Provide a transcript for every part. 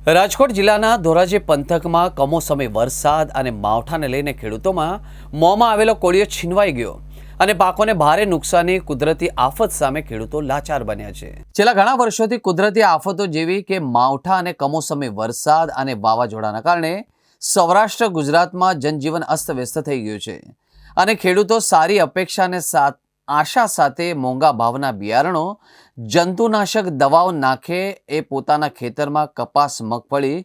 રાજકોટ જિલ્લાના ધોરાજી પંથકમાં કમોસમી વરસાદ અને માવઠાને લઈને ખેડૂતોમાં મોંમાં આવેલો કોળિયો છીનવાઈ ગયો અને પાકોને ભારે નુકસાની કુદરતી આફત સામે ખેડૂતો લાચાર બન્યા છે। છેલ્લા ઘણા વર્ષોથી કુદરતી આફતો જેવી કે માવઠા અને કમોસમી વરસાદ અને વાવાઝોડાના કારણે સૌરાષ્ટ્ર ગુજરાતમાં જનજીવન અસ્તવ્યસ્ત થઈ ગયું છે અને ખેડૂતો સારી અપેક્ષાને આશા સાથે મોંઘા ભાવના બિયારણો જંતુનાશક દવાઓ નાખે એ પોતાના ખેતરમાં કપાસ, મગફળી,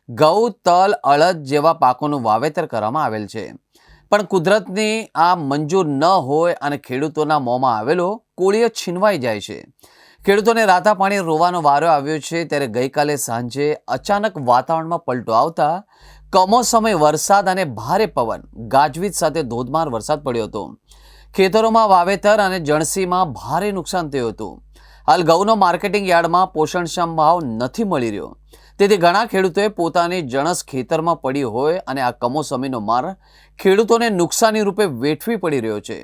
ઘઉં, તલ, અડદ જેવા પાકોનું વાવેતર કરવામાં આવેલ છે, પણ કુદરતની આ મંજૂર ન હોય અને ખેડૂતોના મોંમાં આવેલો કોળિયો છીનવાઈ જાય છે। ખેડૂતોને રાતા પાણી રોવાનો વારો આવ્યો છે ત્યારે ગઈકાલે સાંજે અચાનક વાતાવરણમાં પલટો આવતા કમોસમી વરસાદ અને ભારે પવન, ગાજવીજ સાથે ધોધમાર વરસાદ પડ્યો હતો। ખેતરોમાં વાવેતર અને જણસીમાં ભારે નુકસાન થયું હતું। હાલ ઘઉંનો માર્કેટિંગ યાર્ડમાં પોષણક્ષમ ભાવ નથી મળી રહ્યો, તેથી ઘણા ખેડૂતોએ પોતાની જણસ ખેતરમાં પડી હોય અને આ કમોસમીનો માર ખેડૂતોને નુકસાની રૂપે વેઠવી પડી રહ્યો છે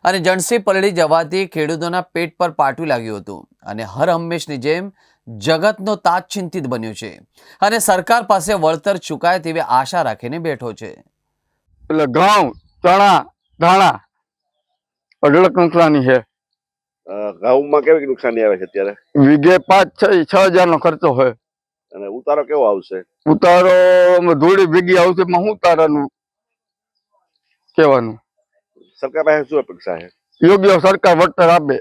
અને જણસી પલળી જવાથી ખેડૂતોના પેટ પર પાટું લાગ્યું હતું અને હર હંમેશની જેમ જગતનો તાજ ચિંતિત બન્યો છે અને સરકાર પાસે વળતર ચૂકાય તેવી આશા રાખીને બેઠો છે। એટલે ઘઉં, ચણા, ધાણા અઢળક નુકસાની છે। ઘઉંમાં કેવી નુકસાની આવે છે અત્યારે? વીઘે 5-6 હજાર નો ખર્ચો હોય અને ઉતારો કેવો આવશે? ઉતારો ધૂળી ભેગી આવશે, એમાં શું ઉતારાનું કહેવાનું? સરકાર પાસે શું અપેક્ષા છે? યોગ્ય સરકાર વળતર આપે।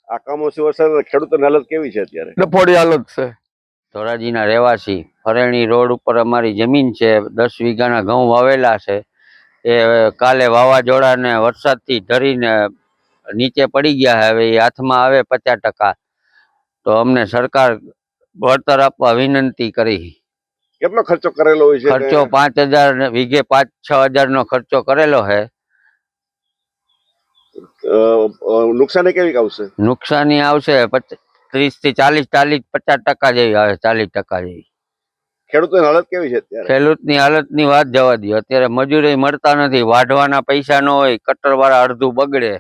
આ કમોસમી વરસાદ ખેડૂતોની હાલત કેવી છે અત્યારે? ડફોડી હાલત છે। ધોરાજીના રહેવાસી, ફરેણી રોડ ઉપર અમારી જમીન છે, 10 વીઘાના ઘઉં વાવેલા છે। એ કાલે વાવાઝોડાને વરસાદથી ઢરીને નીચે પડી ગયા છે। હવે એ હાથમાં આવે 50%, તો અમને સરકાર વળતર આપવા વિનંતી કરી। કેટલો ખર્ચો કરેલો હોય છે? ખર્ચો 5000 વીઘે 5-6 હજાર નો ખર્ચો કરેલો છે। નુકસાની કેવી આવશે? નુકસાની આવશે 30 થી 40-50% જેવી આવે, 40% જેવી। ખેડૂતોની હાલત કેવી છે અત્યારે? ખેડૂતની હાલતની વાત જવા દો, અત્યારે મજૂરી મળતા નથી, વાઢવાના પૈસા ન હોય, કટર વાળા અડધું બગડે।